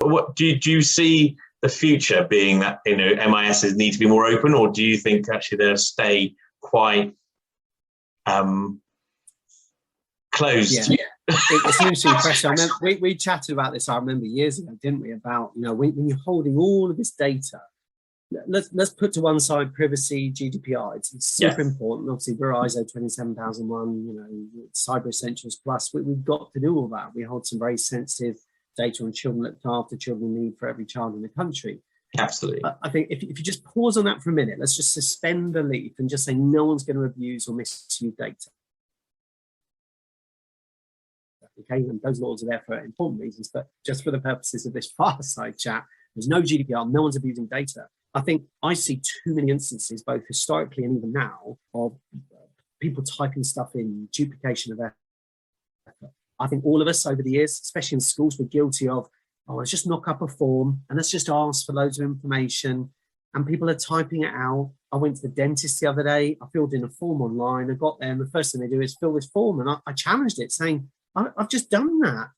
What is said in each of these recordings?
What do you see the future being that, MISs need to be more open, or do you think actually they'll stay quite closed? Yeah. It's an interesting question. I remember we chatted about this, I remember years ago, didn't we, about, when you're holding all of this data, let's put to one side privacy, GDPR. It's super important. Obviously, we're ISO 27001, Cyber Essentials Plus. We've got to do all that. We hold some very sensitive data on children looked after, children in need for every child in the country. Absolutely. I think if you just pause on that for a minute, let's just suspend belief and just say no one's going to abuse or misuse data. Okay, and those laws are there for important reasons, but just for the purposes of this fireside chat, there's no GDPR, no one's abusing data. I think I see too many instances, both historically and even now, of people typing stuff in, duplication of effort. I think all of us over the years, especially in schools, we're guilty of, let's just knock up a form and let's just ask for loads of information, and people are typing it out. I went to the dentist the other day, I filled in a form online, I got there and the first thing they do is fill this form, and I challenged it saying, I've just done that.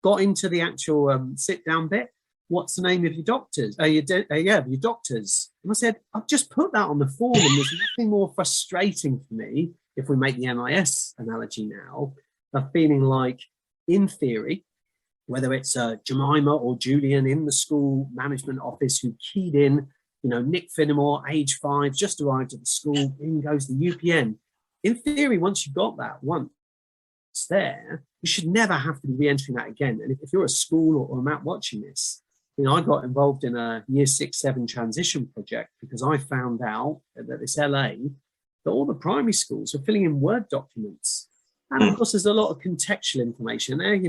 Got into the actual sit down bit. What's the name of your doctors? Your doctors. And I said, I've just put that on the form, and there's nothing more frustrating for me, if we make the MIS analogy now, of feeling like, in theory, whether it's Jemima or Julian in the school management office who keyed in, Nick Finnemore, age 5, just arrived at the school, in goes the UPN. In theory, once you've got that once there, you should never have to be re-entering that again. And if you're a school or Matt watching this, I got involved in a year 6-7 transition project because I found out that this LA, that all the primary schools are filling in Word documents. And of course, there's a lot of contextual information there.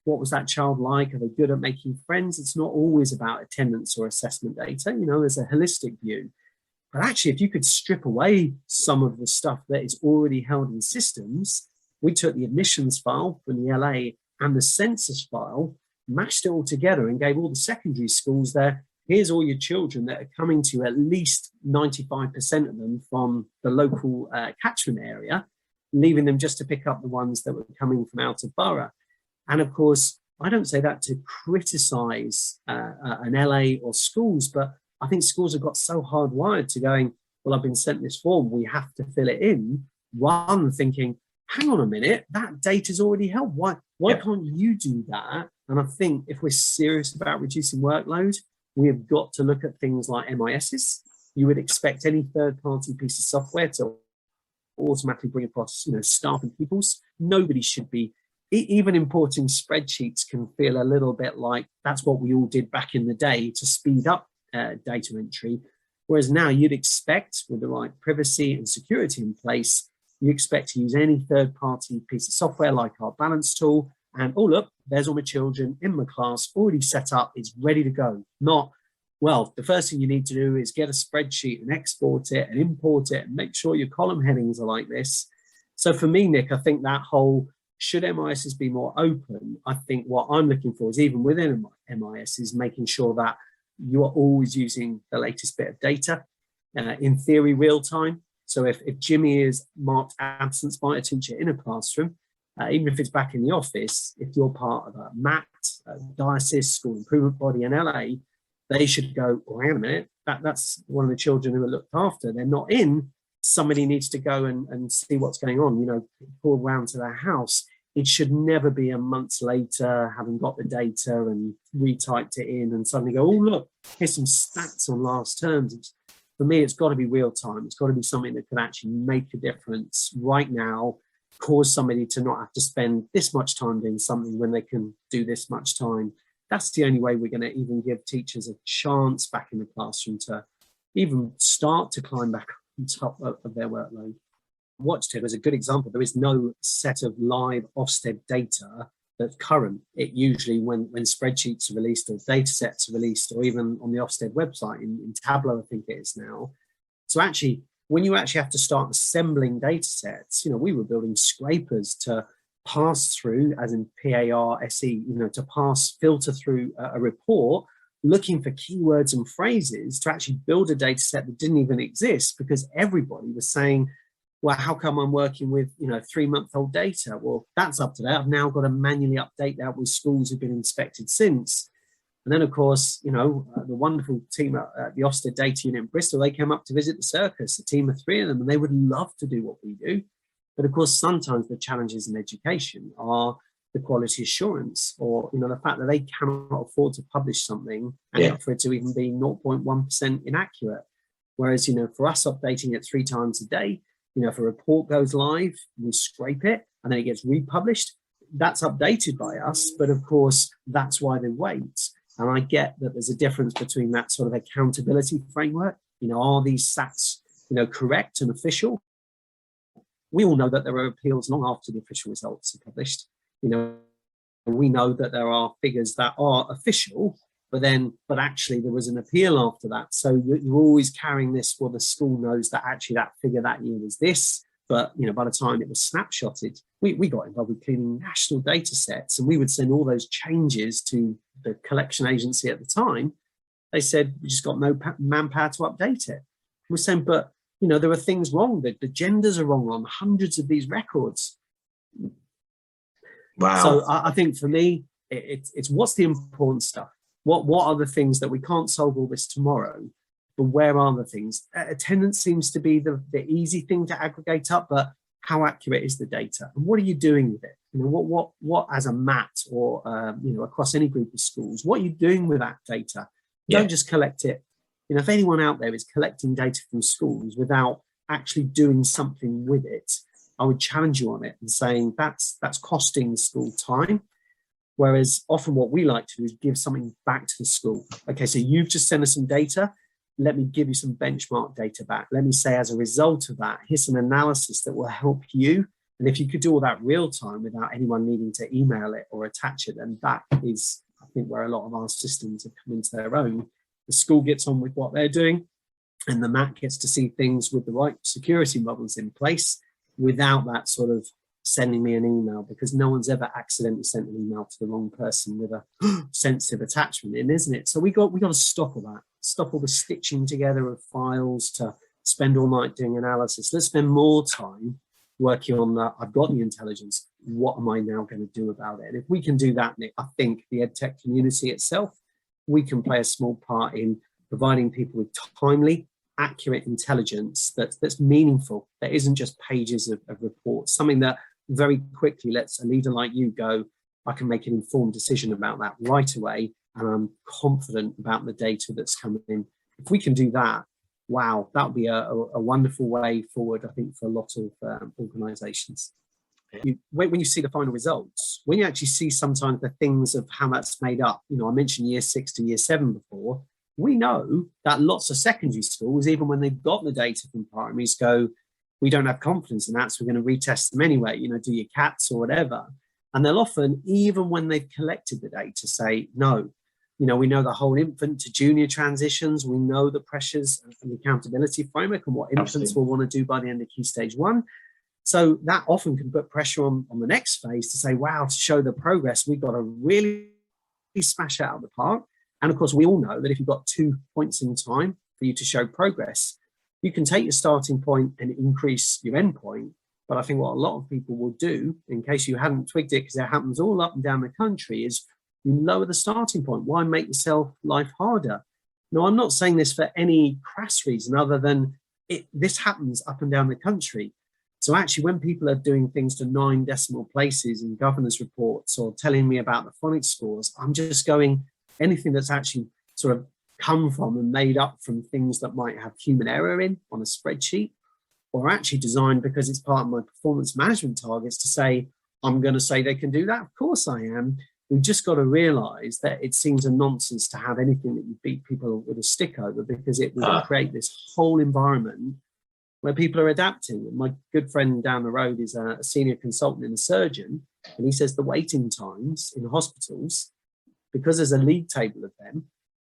What was that child like? Are they good at making friends? It's not always about attendance or assessment data. There's a holistic view. But actually, if you could strip away some of the stuff that is already held in systems, we took the admissions file from the LA and the census file, mashed it all together and gave all the secondary schools there, here's all your children that are coming to you, at least 95% of them from the local catchment area, leaving them just to pick up the ones that were coming from out of borough. And of course, I don't say that to criticize an LA or schools, but I think schools have got so hardwired to going, well, I've been sent this form, we have to fill it in, rather than thinking, hang on a minute, that data's already held. Why can't you do that? And I think if we're serious about reducing workload, we have got to look at things like MISs. You would expect any third-party piece of software to automatically bring across, staff and pupils. Nobody should be, even importing spreadsheets can feel a little bit like that's what we all did back in the day to speed up data entry. Whereas now you'd expect, with the right privacy and security in place, you expect to use any third-party piece of software like our balance tool, and oh look, there's all my children in my class, already set up, it's ready to go. Not, well, the first thing you need to do is get a spreadsheet and export it and import it and make sure your column headings are like this. So for me, Nick, I think that whole, should MISs be more open? I think what I'm looking for is, even within MIS, is making sure that you are always using the latest bit of data, in theory, real time. So if Jimmy is marked absence by a teacher in a classroom, even if it's back in the office, if you're part of a MAT, a diocese, school improvement body in LA, they should go, oh, hang on a minute, that's one of the children who are looked after. They're not in. Somebody needs to go and see what's going on, call round to their house. It should never be a month later, having got the data and retyped it in and suddenly go, oh, look, here's some stats on last terms. For me, it's got to be real time. It's got to be something that could actually make a difference right now, cause somebody to not have to spend this much time doing something when they can do this much time. That's the only way we're going to even give teachers a chance back in the classroom to even start to climb back on top of their workload. Watchted as a good example. There is no set of live Ofsted data that's current. It usually, when spreadsheets are released or data sets are released, or even on the Ofsted website in Tableau, I think it is now. So actually, when you actually have to start assembling data sets, we were building scrapers to pass through, as in PARSE, to filter through a report, looking for keywords and phrases to actually build a data set that didn't even exist, because everybody was saying, well, how come I'm working with, 3-month-old data? Well, that's up to date. I've now got to manually update that with schools who've been inspected since. And then, of course, the wonderful team at the Ofsted Data Unit in Bristol, they came up to visit the circus, a team of 3 of them, and they would love to do what we do. But of course, sometimes the challenges in education are the quality assurance, or the fact that they cannot afford to publish something and for it to even be 0.1% inaccurate. Whereas, for us updating it 3 times a day, if a report goes live, we scrape it and then it gets republished. That's updated by us, but of course, that's why they wait. And I get that there's a difference between that sort of accountability framework. Are these stats, correct and official? We all know that there are appeals long after the official results are published. We know that there are figures that are official, but actually there was an appeal after that. So you're always carrying this, well, the school knows that actually that figure that year was this, but by the time it was snapshotted, we got involved with cleaning national data sets, and we would send all those changes to the collection agency at the time. They said, we just got no manpower to update it. We're saying, but there are things wrong, that the genders are wrong on hundreds of these records. Wow. So I think for me, it's what's the important stuff? What are the things that we can't solve all this tomorrow, but where are the things? Attendance seems to be the easy thing to aggregate up, but how accurate is the data? And what are you doing with it? What as a MAT or, across any group of schools, what are you doing with that data? Don't just collect it. If anyone out there is collecting data from schools without actually doing something with it, I would challenge you on it and saying that's costing the school time. Whereas often what we like to do is give something back to the school. Okay, so you've just sent us some data. Let me give you some benchmark data back. Let me say, as a result of that, here's some analysis that will help you. And if you could do all that real time without anyone needing to email it or attach it, then that is, I think, where a lot of our systems have come into their own. The school gets on with what they're doing, and the MAC gets to see things with the right security models in place without that sort of sending me an email, because no one's ever accidentally sent an email to the wrong person with a sensitive attachment in, isn't it? So we got to stop all that, stop all the stitching together of files to spend all night doing analysis. Let's spend more time working on that. I've got the intelligence. What am I now going to do about it? And if we can do that, Nick, I think the EdTech community itself, we can play a small part in providing people with timely, accurate intelligence that's meaningful, that isn't just pages of reports, something that very quickly lets a leader like you go, I can make an informed decision about that right away, and I'm confident about the data that's coming in. If we can do that, wow, that would be a wonderful way forward, I think, for a lot of organizations. When you see the final results, when you actually see sometimes the things of how that's made up, I mentioned year 6 to year 7 before, we know that lots of secondary schools, even when they've got the data from primaries, go, we don't have confidence in that, so we're going to retest them anyway, do your cats or whatever. And they'll often, even when they've collected the data, say, no, we know the whole infant to junior transitions, we know the pressures and the accountability framework and what infants will want to do by the end of Key Stage 1. So that often can put pressure on the next phase to say, wow, to show the progress, we've got to really smash it out of the park. And of course, we all know that if you've got 2 points in time for you to show progress, you can take your starting point and increase your end point. But I think what a lot of people will do, in case you hadn't twigged it, because it happens all up and down the country, is you lower the starting point. Why make yourself life harder? No, I'm not saying this for any crass reason other than this happens up and down the country. So actually, when people are doing things to 9 decimal places in governors' reports or telling me about the phonics scores, I'm just going, anything that's actually sort of come from and made up from things that might have human error in on a spreadsheet, or actually designed because it's part of my performance management targets to say, I'm going to say they can do that. Of course I am. We've just got to realize that it seems a nonsense to have anything that you beat people with a stick over, because it will create this whole environment where people are adapting. And my good friend down the road is a senior consultant and a surgeon, and he says the waiting times in hospitals, because there's a league table of them,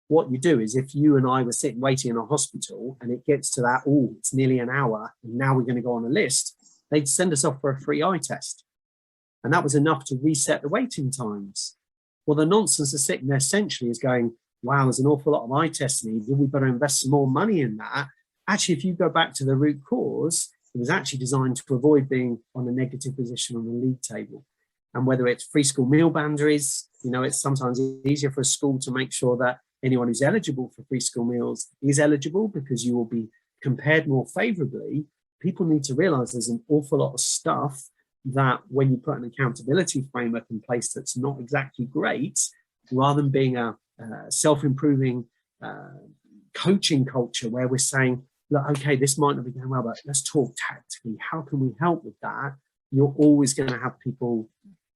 what you do is, if you and I were sitting waiting in a hospital and it gets to that, oh, it's nearly an hour and now we're going to go on a list, they'd send us off for a free eye test. And that was enough to reset the waiting times. Well, the nonsense of sitting there essentially is going, wow, there's an awful lot of eye tests needed. We better invest some more money in that. Actually, if you go back to the root cause, it was actually designed to avoid being on a negative position on the league table. And whether it's free school meal boundaries, It's sometimes easier for a school to make sure that anyone who's eligible for free school meals is eligible, because you will be compared more favorably. People need to realize there's an awful lot of stuff that when you put an accountability framework in place that's not exactly great, rather than being a self-improving coaching culture where we're saying, look, okay, this might not be going well, but let's talk tactically. How can we help with that? You're always going to have people,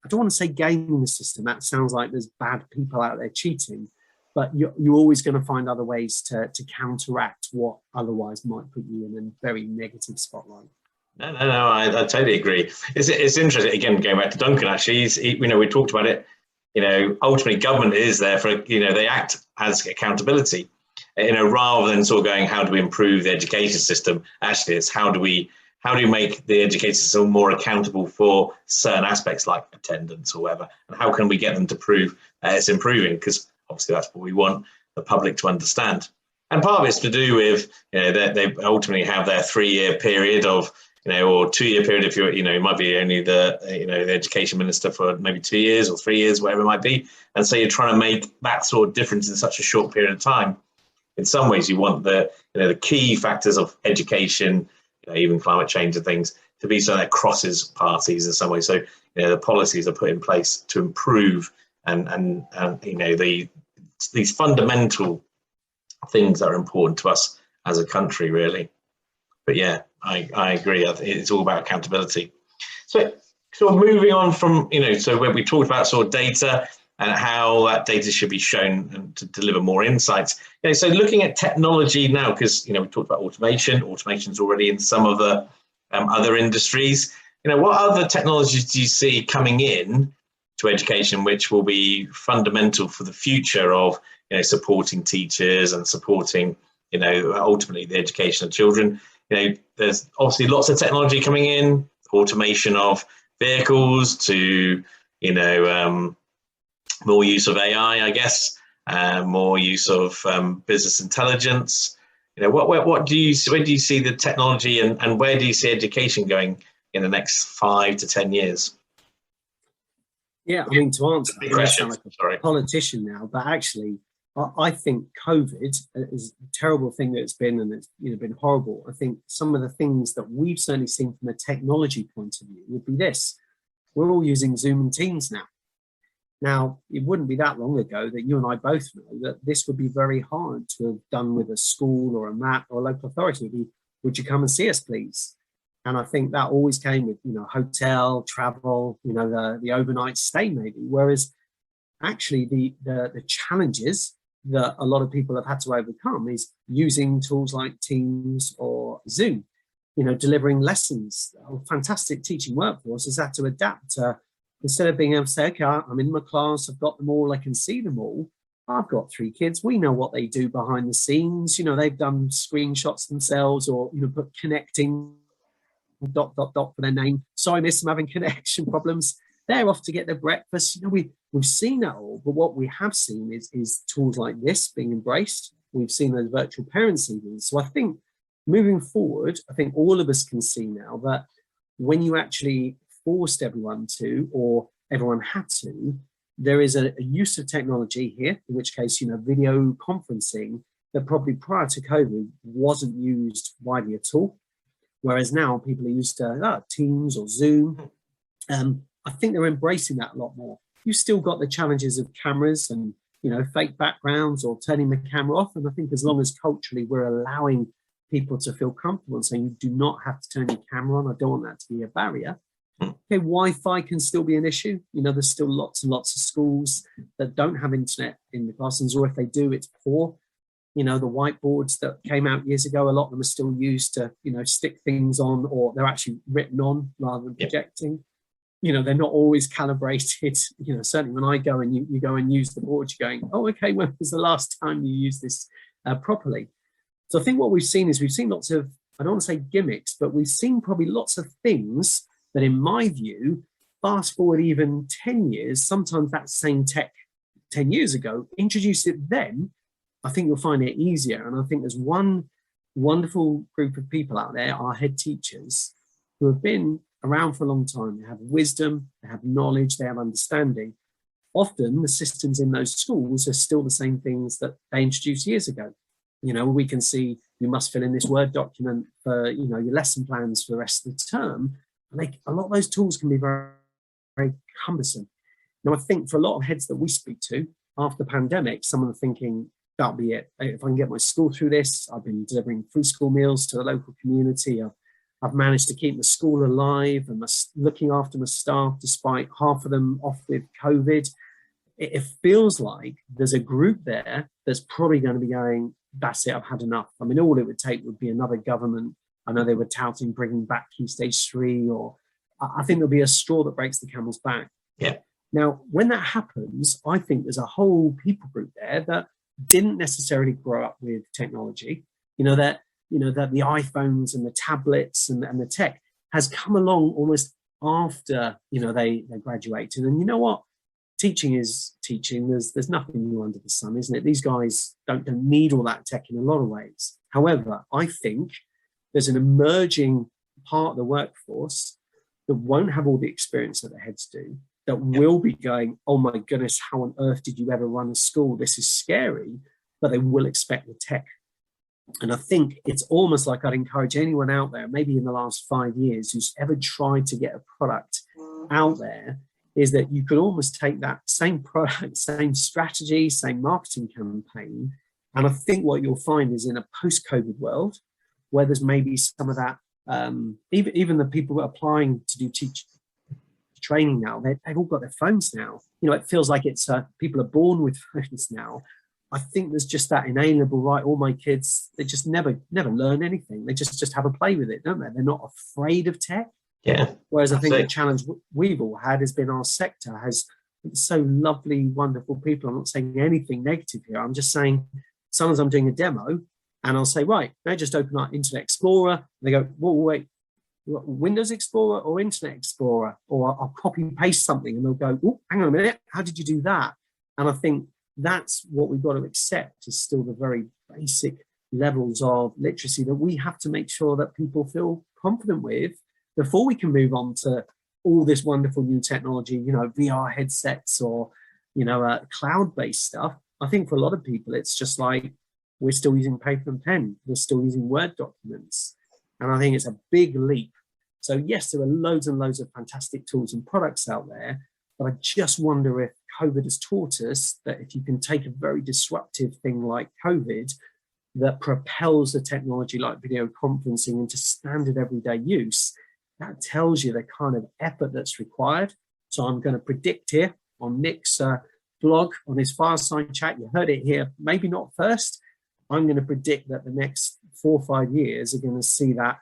I don't want to say gaming the system. That sounds like there's bad people out there cheating, but you're always going to find other ways to counteract what otherwise might put you in a very negative spotlight. No, I totally agree. It's interesting, again, going back to Duncan, actually, we talked about it, ultimately government is there for, they act as accountability, rather than sort of going, how do we improve the education system? Actually, it's how do we make the education system more accountable for certain aspects like attendance or whatever, and how can we get them to prove it's improving? Because obviously that's what we want the public to understand. And part of it's to do with, they ultimately have their 3-year period of, or 2-year period if you're, it might be only the education minister for maybe 2 years or 3 years, whatever it might be. And so you're trying to make that sort of difference in such a short period of time. In some ways, you want the key factors of education, even climate change and things, to be something that crosses parties in some way. So, the policies are put in place to improve and these fundamental things that are important to us as a country, really. But yeah, I agree. I think it's all about accountability. So sort of moving on from, so when we talked about sort of data and how that data should be shown and to deliver more insights. So looking at technology now, because, we talked about automation. Automation's already in some of the other industries. What other technologies do you see coming in to education which will be fundamental for the future of, supporting teachers and supporting, ultimately the education of children? There's obviously lots of technology coming in, automation of vehicles to, more use of AI, I guess, more use of business intelligence. What do you, where do you see the technology and where do you see education going in the next 5 to 10 years? Yeah, I mean, to answer, I sound like a politician now, but actually, I think COVID is a terrible thing that it's been, and it's been horrible. I think some of the things that we've certainly seen from a technology point of view would be this: we're all using Zoom and Teams now. Now, it wouldn't be that long ago that you and I both know that this would be very hard to have done with a school or a MAT or a local authority. It would be, would you come and see us, please? And I think that always came with, hotel, travel, the overnight stay maybe. Whereas actually the challenges that a lot of people have had to overcome is using tools like Teams or Zoom, delivering lessons. A fantastic teaching workforce has had to adapt to, instead of being able to say, okay, I'm in my class, I've got them all, I can see them all. I've got 3 kids. We know what they do behind the scenes. They've done screenshots themselves or, put connecting ... for their name. Sorry, miss, I'm having connection problems. They're off to get their breakfast. We've seen that all, but what we have seen is tools like this being embraced. We've seen those virtual parents even. So I think moving forward, I think all of us can see now that when you actually forced everyone to, or everyone had to, there is a use of technology here, in which case, video conferencing that probably prior to COVID wasn't used widely at all. Whereas now people are used to Teams or Zoom. I think they're embracing that a lot more. You've still got the challenges of cameras and, fake backgrounds or turning the camera off. And I think as long as culturally we're allowing people to feel comfortable and saying you do not have to turn your camera on, I don't want that to be a barrier. Okay, Wi-Fi can still be an issue. There's still lots and lots of schools that don't have internet in the classrooms, or if they do, it's poor. The whiteboards that came out years ago, a lot of them are still used to, stick things on, or they're actually written on rather than projecting. They're not always calibrated. Certainly when I go and you go and use the board, you're going, oh, okay, when was the last time you used this properly? So I think what we've seen is lots of, I don't want to say gimmicks, but we've seen probably lots of things that in my view, fast forward even 10 years, sometimes that same tech 10 years ago, introduce it then, I think you'll find it easier. And I think there's one wonderful group of people out there, our head teachers, who have been around for a long time. They have wisdom, they have knowledge, they have understanding. often the systems in those schools are still the same things that they introduced years ago. We can see you must fill in this Word document for, your lesson plans for the rest of the term. And a lot of those tools can be very, very cumbersome. Now, I think for a lot of heads that we speak to after the pandemic, some are thinking, that'll be it. If I can get my school through this, I've been delivering free school meals to the local community. I've managed to keep the school alive and looking after my staff despite half of them off with COVID. It feels like there's a group there that's probably going to be going, that's it, I've had enough. I mean, all it would take would be another government. I know they were touting bringing back Key Stage 3, or I think there'll be a straw that breaks the camel's back. Yeah. Now, when that happens, I think there's a whole people group there that didn't necessarily grow up with technology. That the iPhones and the tablets and the tech has come along almost after, they graduated. And you know what? Teaching is teaching. There's nothing new under the sun, isn't it? These guys don't need all that tech in a lot of ways. However, I think there's an emerging part of the workforce that won't have all the experience that the heads do, that will be going, oh my goodness, how on earth did you ever run a school? This is scary, but they will expect the tech. And I think it's almost like I'd encourage anyone out there, maybe in the last 5 years, who's ever tried to get a product out there, is that you could almost take that same product, same strategy, same marketing campaign. And I think what you'll find is in a post-COVID world, where there's maybe some of that, even the people who are applying to do teach training now, they've all got their phones now. It feels like it's people are born with phones now. I think there's just that inalienable right. All my kids, they just never learn anything. They just have a play with it, don't they? They're not afraid of tech. Yeah. Whereas I think the challenge we've all had has been our sector has so lovely, wonderful people. I'm not saying anything negative here. I'm just saying sometimes I'm doing a demo and I'll say, right, now just open up Internet Explorer. And they go, whoa, wait, Windows Explorer or Internet Explorer? Or I'll copy and paste something and they'll go, oh, hang on a minute, how did you do that? And I think that's what we've got to accept is still the very basic levels of literacy that we have to make sure that people feel confident with before we can move on to all this wonderful new technology, VR headsets or, cloud-based stuff. I think for a lot of people, it's just like we're still using paper and pen. We're still using Word documents. And I think it's a big leap. So yes, there are loads and loads of fantastic tools and products out there, but I just wonder if COVID has taught us that if you can take a very disruptive thing like COVID that propels the technology like video conferencing into standard everyday use, that tells you the kind of effort that's required. So I'm going to predict here on Nick's blog, on his fireside chat, you heard it here, maybe not first. I'm going to predict that the next 4 or 5 years are going to see that,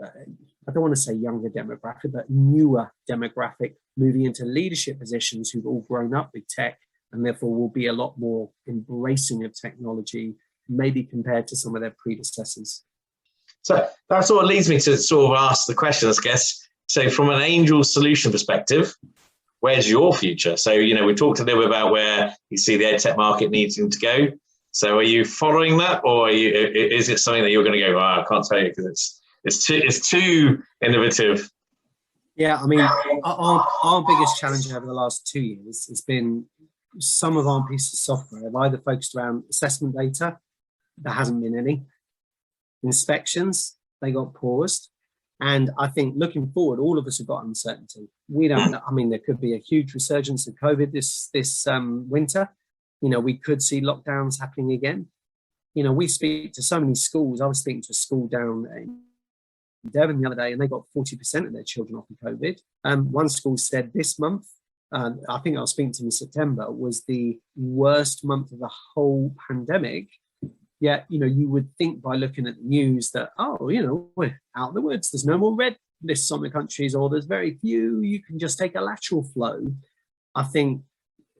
I don't want to say younger demographic, but newer demographic moving into leadership positions who've all grown up with tech and therefore will be a lot more embracing of technology, maybe compared to some of their predecessors. So that sort of leads me to sort of ask the question, I guess. So from an Angel solution perspective, where's your future? So, we talked a little bit about where you see the ed tech market needing to go. So are you following that, or is it something that you're going to go, I can't tell you because it's too innovative? Yeah, I mean, our biggest challenge over the last 2 years has been some of our pieces of software have either focused around assessment data, there hasn't been any. Inspections, they got paused. And I think looking forward, all of us have got uncertainty. We don't know. I mean, there could be a huge resurgence of COVID this winter. We could see lockdowns happening again. We speak to so many schools. I was speaking to a school down in Devon the other day, and they got 40% of their children off of COVID. One school said this month, I think I was speaking to them in September, was the worst month of the whole pandemic. Yet, you would think by looking at the news that, we're out of the woods. There's no more red lists on the countries, or there's very few. You can just take a lateral flow. I think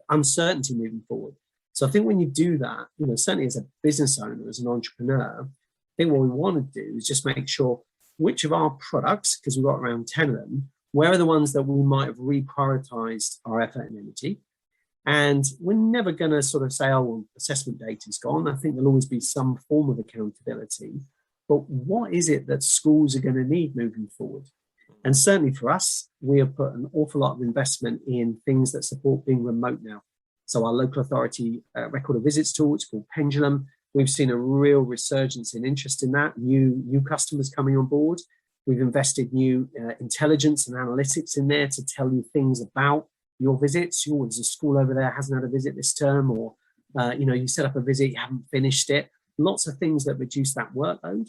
uncertainty moving forward. So I think when you do that, certainly as a business owner, as an entrepreneur, I think what we want to do is just make sure which of our products, because we've got around 10 of them, where are the ones that we might have reprioritized our effort and energy. And we're never going to sort of say, oh, well, assessment data is gone. I think there'll always be some form of accountability. But what is it that schools are going to need moving forward? And certainly for us, we have put an awful lot of investment in things that support being remote now. So our local authority record of visits tool, it's called Pendulum. We've seen a real resurgence in interest in that, new customers coming on board. We've invested new intelligence and analytics in there to tell you things about your visits. There's a school over there hasn't had a visit this term, or you set up a visit, you haven't finished it. Lots of things that reduce that workload.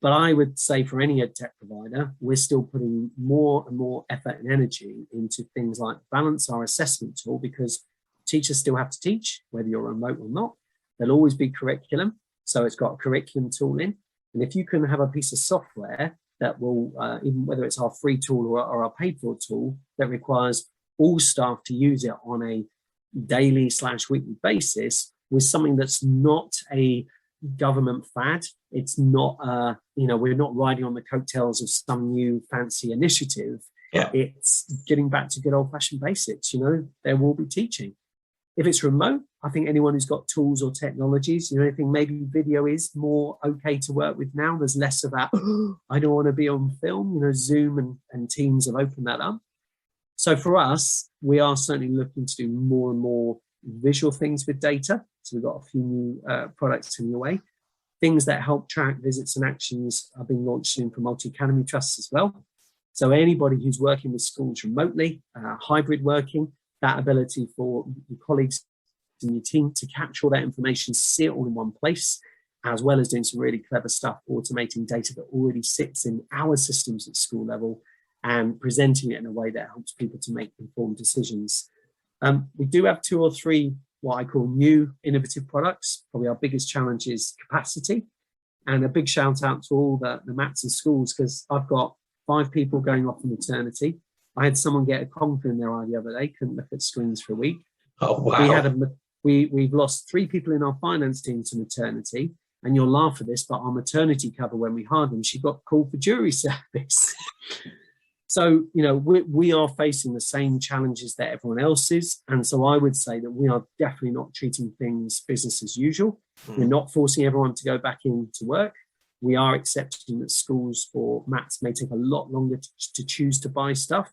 But I would say for any ed tech provider, we're still putting more and more effort and energy into things like Balance, our assessment tool, because teachers still have to teach, whether you're remote or not. There'll always be curriculum. So it's got a curriculum tool in. And if you can have a piece of software that will, even whether it's our free tool or our paid for tool, that requires all staff to use it on a daily/weekly basis, with something that's not a government fad. It's not, we're not riding on the coattails of some new fancy initiative. Yeah. It's getting back to good old-fashioned basics. There will be teaching. If it's remote, I think anyone who's got tools or technologies, I think maybe video is more okay to work with now. There's less of that, I don't want to be on film. Zoom and Teams have opened that up. So for us, we are certainly looking to do more and more visual things with data. So we've got a few new products in the way. Things that help track visits and actions are being launched soon for multi-academy trusts as well. So anybody who's working with schools remotely, hybrid working, that ability for your colleagues in your team to capture all that information, see it all in one place, as well as doing some really clever stuff, automating data that already sits in our systems at school level and presenting it in a way that helps people to make informed decisions. We do have 2 or 3 what I call new innovative products. Probably our biggest challenge is capacity. And a big shout out to all the MATs and schools, because I've got 5 people going off on maternity. I had someone get a conker in their eye the other day, couldn't look at screens for a week. Oh, wow. We've lost 3 people in our finance team to maternity. And you'll laugh at this, but our maternity cover, when we hired them, she got called for jury service. So, we are facing the same challenges that everyone else is. And so I would say that we are definitely not treating things business as usual. We're not forcing everyone to go back into work. We are accepting that schools or MATs may take a lot longer to choose to buy stuff.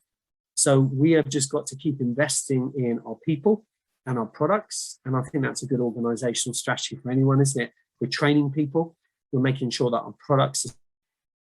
So we have just got to keep investing in our people and our products. And I think that's a good organizational strategy for anyone, isn't it? We're training people. We're making sure that our products are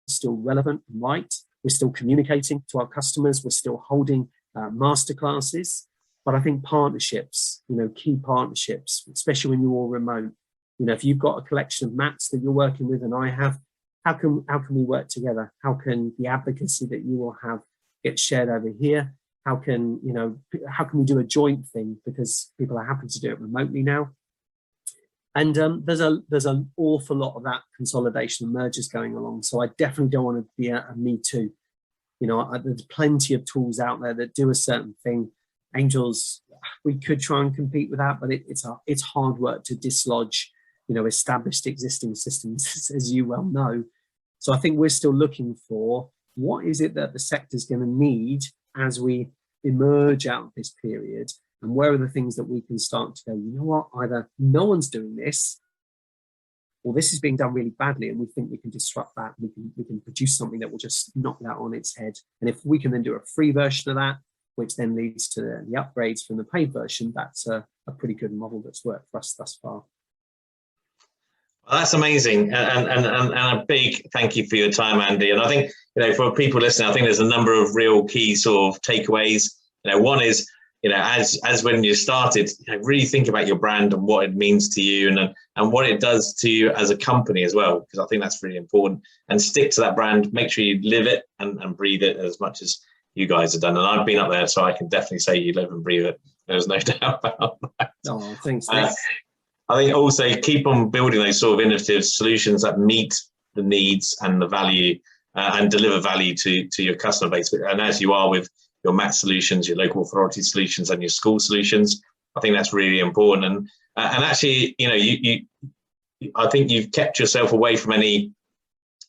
still relevant and right. We're still communicating to our customers. We're still holding masterclasses. But I think partnerships, key partnerships, especially when you're all remote, if you've got a collection of MATs that you're working with and I have, how can we work together? How can the advocacy that you will have get shared over here? How can we do a joint thing, because people are happy to do it remotely now? And there's an awful lot of that consolidation and mergers going along. So I definitely don't want to be a me too. There's plenty of tools out there that do a certain thing. Angels, we could try and compete with that, but it's hard work to dislodge, established existing systems, as you well know. So I think we're still looking for what is it that the sector's going to need as we emerge out of this period, and where are the things that we can start to go, you know what, either no one's doing this, or this is being done really badly, and we think we can disrupt that. We can produce something that will just knock that on its head. And if we can then do a free version of that, which then leads to the upgrades from the paid version, that's a pretty good model that's worked for us thus far. Well, that's amazing, and a big thank you for your time, Andy. And I think, for people listening, I think there's a number of real key sort of takeaways. One is, as when you started, really think about your brand and what it means to you, and what it does to you as a company as well, because I think that's really important. And stick to that brand. Make sure you live it and breathe it as much as you guys have done. And I've been up there, so I can definitely say you live and breathe it. There's no doubt about that. Oh, thanks. I think also keep on building those sort of innovative solutions that meet the needs and the value and deliver value to your customer base. And as you are with your MAT solutions, your local authority solutions, and your school solutions, I think that's really important. And actually, I think you've kept yourself away from any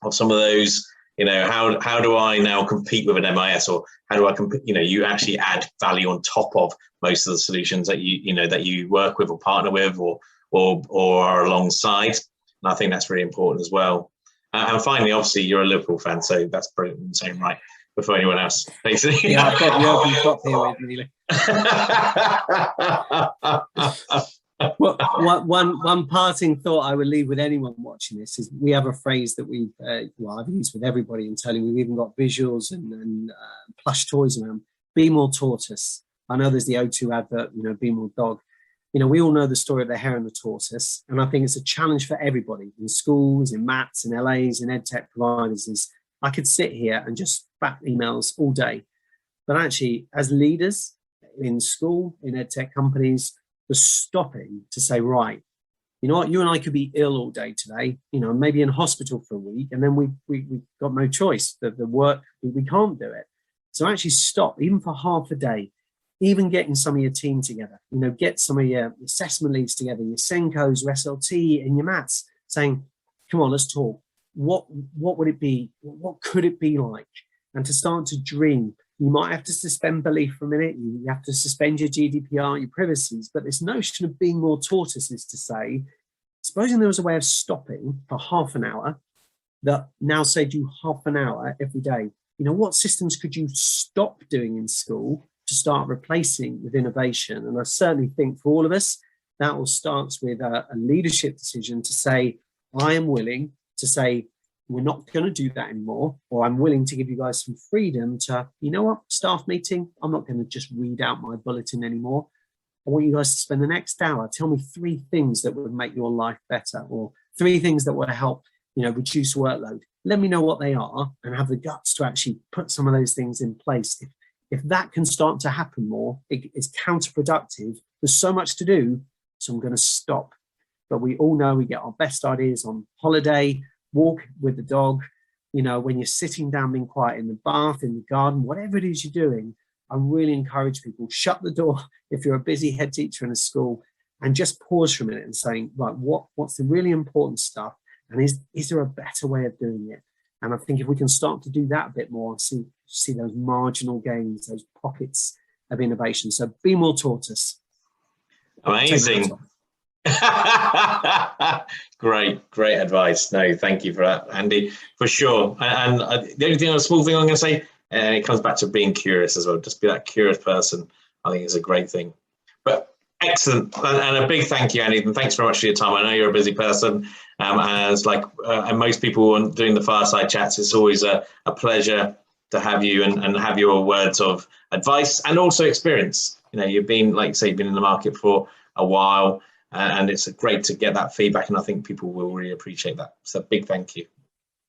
of some of those. How do I now compete with an MIS, or how do I compete? You actually add value on top of most of the solutions that you work with or partner with or are alongside. And I think that's really important as well. And finally, obviously, you're a Liverpool fan, so that's brilliant in its own right. before anyone else. Basically. Yeah, I've got the open top here with me. Well, one parting thought I would leave with anyone watching this is we have a phrase that I've used with everybody internally. We've even got visuals and plush toys around. Be more tortoise. I know there's the O2 advert, be more dog. We all know the story of the hare and the tortoise, and I think it's a challenge for everybody in schools, in MATs, in LAs, in EdTech providers. Is I could sit here and just bat emails all day, but actually, as leaders in school, in EdTech companies, the stopping to say, right, you know what, you and I could be ill all day today, maybe in hospital for a week, and then we got no choice. The work, we can't do it. So actually stop, even for half a day, even getting some of your team together, get some of your assessment leads together, your Senkos, your SLT, and your MATs, saying, come on, let's talk. What would it be? What could it be like? And to start to dream. You might have to suspend belief for a minute. You have to suspend your GDPR, your privacies. But this notion of being more tortoise is to say, supposing there was a way of stopping for half an hour that now saved you half an hour every day. What systems could you stop doing in school to start replacing with innovation? And I certainly think for all of us, that all starts with a leadership decision to say, I am willing to say, we're not going to do that anymore, or I'm willing to give you guys some freedom to, staff meeting, I'm not going to just read out my bulletin anymore. I want you guys to spend the next hour, tell me 3 things that would make your life better, or 3 things that would help, reduce workload. Let me know what they are and have the guts to actually put some of those things in place. If that can start to happen more, it's counterproductive. There's so much to do, so I'm going to stop. But we all know we get our best ideas on holiday, walk with the dog, when you're sitting down being quiet in the bath, in the garden, whatever it is you're doing. I really encourage people, shut the door if you're a busy head teacher in a school, and just pause for a minute and saying, right, what's the really important stuff? And is there a better way of doing it? And I think if we can start to do that a bit more, see those marginal gains, those pockets of innovation. So be more tortoise. Amazing. Great advice. No, thank you for that, Andy, for sure. And the only thing, a small thing I'm going to say, and it comes back to being curious as well. Just be that curious person. I think is a great thing. But excellent, and a big thank you, Andy, and thanks very much for your time. I know you're a busy person, and it's and most people doing the fireside chats, it's always a pleasure to have you and have your words of advice and also experience. You've been, like you say, you've been in the market for a while. And it's great to get that feedback, and I think people will really appreciate that. So big thank you.